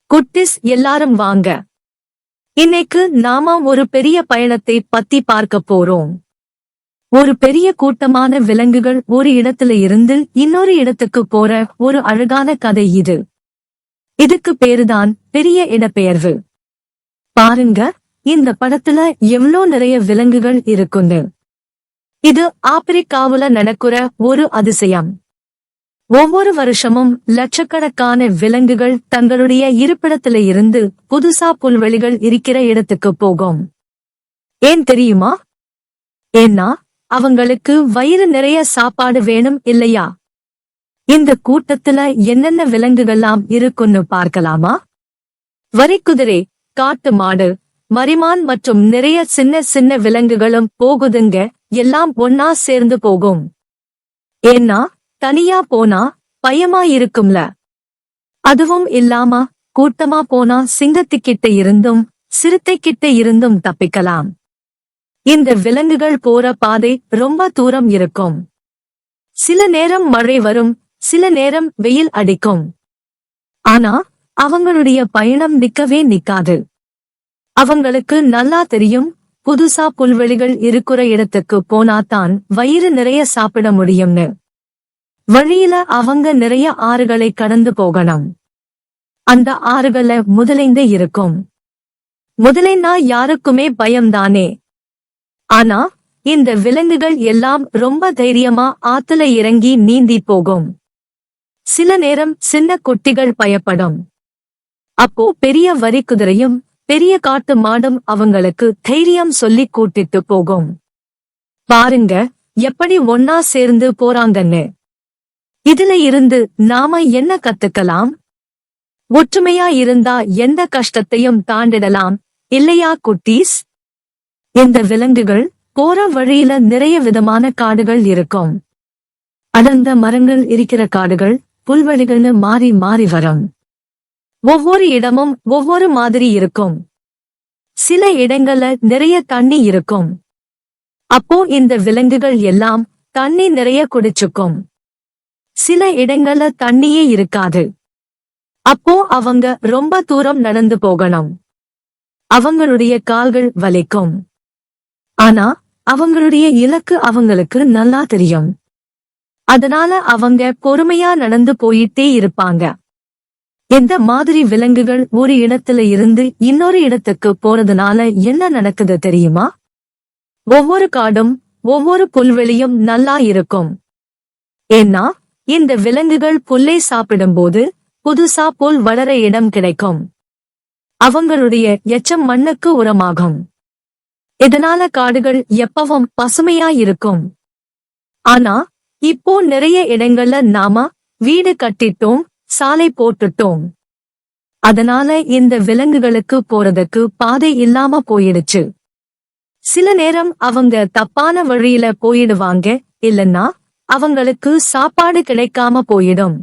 குட்டிஸ் எல்லாரும் வாங்க. இன்னைக்கு நாம ஒரு பெரிய பயணத்தை பத்தி பார்க்க போறோம். ஒரு பெரிய கூட்டமான விலங்குகள் ஒரு இடத்துல இருந்து இன்னொரு இடத்துக்கு போற ஒரு அழகான கதை இது. இதுக்கு பேருதான் பெரிய இடப்பெயர்வு. பாருங்க, இந்த படத்துல எவ்ளோ நிறைய விலங்குகள் இருக்குன்னு. இது ஆப்பிரிக்காவுல நடக்கிற ஒரு அதிசயம். ஒவ்வொரு வருஷமும் லட்சக்கணக்கான விலங்குகள் தங்களுடைய இருப்பிடத்தில இருந்து புதுசா புல்வெளிகள் இருக்கிற இடத்துக்கு போகும். ஏன் தெரியுமா? ஏன்னா அவங்களுக்கு வயிறு நிறைய சாப்பாடு வேணும் இல்லையா? இந்த கூட்டத்துல என்னென்ன விலங்குகள்லாம் இருக்குன்னு பார்க்கலாமா? வரிக்குதிரை, காட்டு மாடு, மரிமான் மற்றும் நிறைய சின்ன சின்ன விலங்குகளும் போகுதுங்க. எல்லாம் ஒன்னா சேர்ந்து போகும். ஏன்னா தனியா போனா பயமா இருக்கும்ல. அதுவும் இல்லாம கூட்டமா போனா சிங்கத்துக்கிட்ட இருந்தும் சிறுத்தைக்கிட்ட இருந்தும் தப்பிக்கலாம். இந்த விலங்குகள் போற பாதை ரொம்ப தூரம் இருக்கும். சில நேரம் மழை வரும், சில நேரம் வெயில் அடிக்கும். ஆனா அவங்களுடைய பயணம் நிக்கவே நிக்காது. அவங்களுக்கு நல்லா தெரியும், புதுசா புல்வெளிகள் இருக்கிற இடத்துக்கு போனாதான் வயிறு நிறைய சாப்பிட முடியும்னு. வழியில அவங்க நிறைய ஆறுகளை கடந்து போகணும். அந்த ஆறுகள முதலைந்து இருக்கும். முதலைன்னா யாருக்குமே பயம்தானே. ஆனா இந்த விலங்குகள் எல்லாம் ரொம்ப தைரியமா ஆத்துல இறங்கி நீந்தி போகும். சில நேரம் சின்ன குட்டிகள் பயப்படும். அப்போ பெரிய வரிக்குதிரையும் பெரிய காட்டு மாடும் அவங்களுக்கு தைரியம் சொல்லி கூட்டிட்டு போகும். பாருங்க எப்படி ஒன்னா சேர்ந்து போறாங்கன்னு. இதுல இருந்து நாம என்ன கத்துக்கலாம்? ஒற்றுமையா இருந்தா எந்த கஷ்டத்தையும் தாண்டிடலாம் இல்லையா குட்டீஸ்? இந்த விலங்குகள் போற வழியில நிறைய விதமான காடுகள் இருக்கும். அடர்ந்த மரங்கள் இருக்கிற காடுகள், புல்வெளிகள்னு மாறி மாறி வரும். ஒவ்வொரு இடமும் ஒவ்வொரு மாதிரி இருக்கும். சில இடங்கள்ல நிறைய தண்ணி இருக்கும். அப்போ இந்த விலங்குகள் எல்லாம் தண்ணி நிறைய குடிச்சுக்கும். சில இடங்கள்ல தண்ணியே இருக்காது. அப்போ அவங்க ரொம்ப தூரம் நடந்து போகணும். அவங்களுடைய கால்கள் வலிக்கும். ஆனா அவங்களுடைய இலக்கு அவங்களுக்கு நல்லா தெரியும். அதனால அவங்க பொறுமையா நடந்து போயிட்டே இருப்பாங்க. எந்த மாதிரி விலங்குகள் ஒரு இடத்துல இருந்து இன்னொரு இடத்துக்கு போறதுனால என்ன நடக்குது தெரியுமா? ஒவ்வொரு காடும் ஒவ்வொரு புல்வெளியும் நல்லா இருக்கும். ஏன்னா இந்த விலங்குகள் புல்லை சாப்பிடும்போது புதுசா புல் வளர இடம் கிடைக்கும். அவங்களுடைய எச்சம் மண்ணுக்கு உரமாகும். இதனால காடுகள் எப்பவும் பசுமையா இருக்கும். ஆனா இப்போ நிறைய இடங்கள்ல நாம வீடு கட்டிட்டோம், சாலை போட்டுட்டோம். அதனால இந்த விலங்குகளுக்கு போறதுக்கு பாதை இல்லாம போயிடுச்சு. சில நேரம் அவங்க தப்பான வழியில போயிடுவாங்க, இல்லன்னா அவங்களுக்கு சாப்பாடு கிடைக்காம போயிடும்.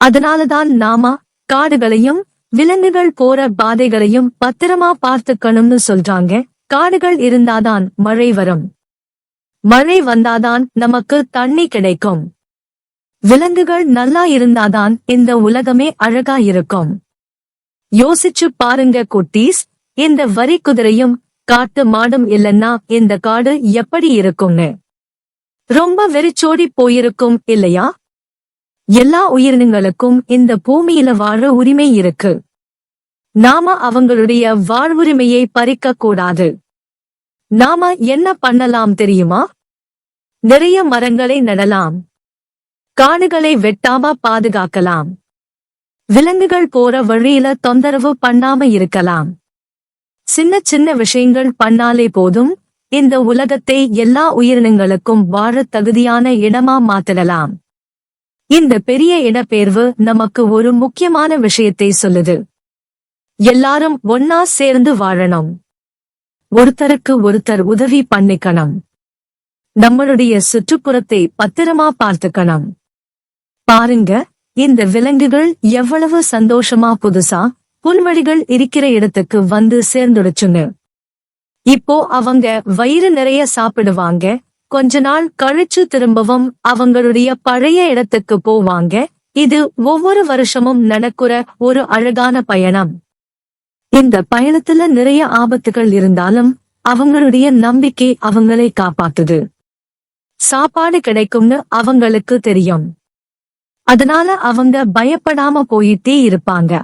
அதனாலதான் நாம காடுகளையும் விலங்குகள் போற பாதைகளையும் பத்திரமா பார்த்துக்கணும்னு சொல்றாங்க. காடுகள் இருந்தாதான் மழை வரும். மழை வந்தாதான் நமக்கு தண்ணி கிடைக்கும். விலங்குகள் நல்லா இருந்தாதான் இந்த உலகமே அழகா இருக்கும். யோசிச்சு பாருங்க குட்டீஸ், இந்த வரிக்குதிரையும் காட்டு மாடும் இல்லன்னா இந்த காடு எப்படி இருக்கும்னு. ரொம்ப வெறிச்சோடி போயிருக்கும் இல்லையா? எல்லா உயிரினங்களுக்கும் இந்த பூமியில வாழ உரிமை இருக்கு. நாம அவங்களுடைய வாழ்வுரிமையை பறிக்க கூடாது. நாம என்ன பண்ணலாம் தெரியுமா? நிறைய மரங்களை நடலாம். காடுகளை வெட்டாம பாதுகாக்கலாம். விலங்குகள் போற வழியில தொந்தரவு பண்ணாம இருக்கலாம். சின்ன சின்ன விஷயங்கள் பண்ணாலே போதும், இந்த உலகத்தை எல்லா உயிரினங்களுக்கும் வாழ தகுதியான இடமா மாத்திடலாம். இந்த பெரிய இடப்பெயர்வு நமக்கு ஒரு முக்கியமான விஷயத்தை சொல்லுது. எல்லாரும் ஒன்னா சேர்ந்து வாழணும். ஒருத்தருக்கு ஒருத்தர் உதவி பண்ணிக்கணும். நம்மளுடைய சுற்றுப்புறத்தை பத்திரமா பார்த்துக்கணும். பாருங்க, இந்த விலங்குகள் எவ்வளவு சந்தோஷமா புதுசா புல்வெளிகள் இருக்கிற இடத்துக்கு வந்து சேர்ந்துடுச்சுன்னு. இப்போ அவங்க வயிறு நிறைய சாப்பிடுவாங்க. கொஞ்ச நாள் கழிச்சு திரும்பவும் அவங்களுடைய பழைய இடத்துக்கு போவாங்க. இது ஒவ்வொரு வருஷமும் நடக்கிற ஒரு அழகான பயணம். இந்த பயணத்துல நிறைய ஆபத்துகள் இருந்தாலும் அவங்களுடைய நம்பிக்கை அவங்களை காப்பாத்துது. சாப்பாடு கிடைக்கும்னு அவங்களுக்கு தெரியும். அதனால அவங்க பயப்படாம போயிட்டே இருப்பாங்க.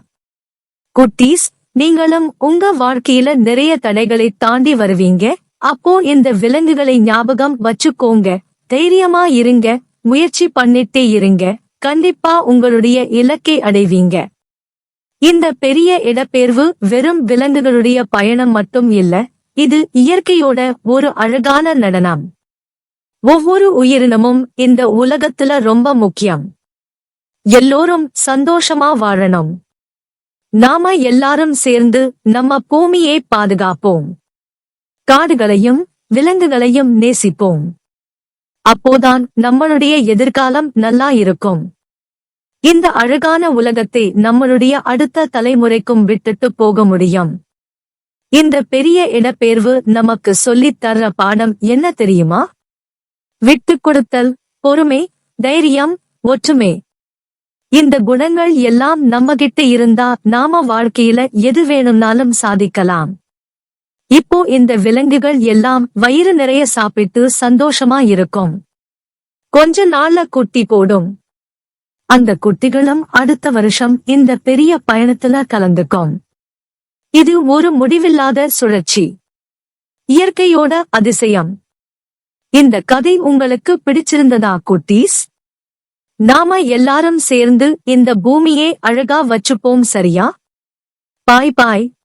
குட்டீஸ், நீங்களும் உங்க வாழ்க்கையில நிறைய தடைகளை தாண்டி வருவீங்க. அப்போ இந்த விலங்குகளை ஞாபகம் வச்சுக்கோங்க. தைரியமா இருங்க, முயற்சி பண்ணிட்டே இருங்க. கண்டிப்பா உங்களுடைய இலக்கை அடைவீங்க. இந்த பெரிய இடப்பெயர்வு வெறும் விலங்குகளுடைய பயணம் மட்டும் இல்ல, இது இயற்கையோட ஒரு அழகான நடனம். ஒவ்வொரு உயிரினமும் இந்த உலகத்துல ரொம்ப முக்கியம். எல்லோரும் சந்தோஷமா வாழணும். நாம எல்லாரும் சேர்ந்து நம்ம பூமியை பாதுகாப்போம். காடுகளையும் விலங்குகளையும் நேசிப்போம். அப்போதான் நம்மளுடைய எதிர்காலம் நல்லா இருக்கும். இந்த அழகான உலகத்தை நம்மளுடைய அடுத்த தலைமுறைக்கும் விட்டுட்டு போக முடியும். இந்த பெரிய இடப்பெயர்வு நமக்கு சொல்லித் தர்ற பாடம் என்ன தெரியுமா? விட்டுக் கொடுத்தல், பொறுமை, தைரியம், ஒற்றுமை. இந்த குணங்கள் எல்லாம் நம்மகிட்ட இருந்தா நாம வாழ்க்கையில எது வேணும்னாலும் சாதிக்கலாம். இப்போ இந்த விலங்குகள் எல்லாம் வயிறு நிறைய சாப்பிட்டு சந்தோஷமா இருக்கும். கொஞ்ச நாள்ல குட்டி போடும். அந்த குட்டிகளும் அடுத்த வருஷம் இந்த பெரிய பயணத்துல கலந்துக்கும். இது ஒரு முடிவில்லாத சுழற்சி. இயற்கையோட அதிசயம். இந்த கதை உங்களுக்கு பிடிச்சிருந்ததா குட்டீஸ்? நாம எல்லாரும் சேர்ந்து இந்த பூமியை அழகா வச்சுப்போம், சரியா? பாய் பாய்.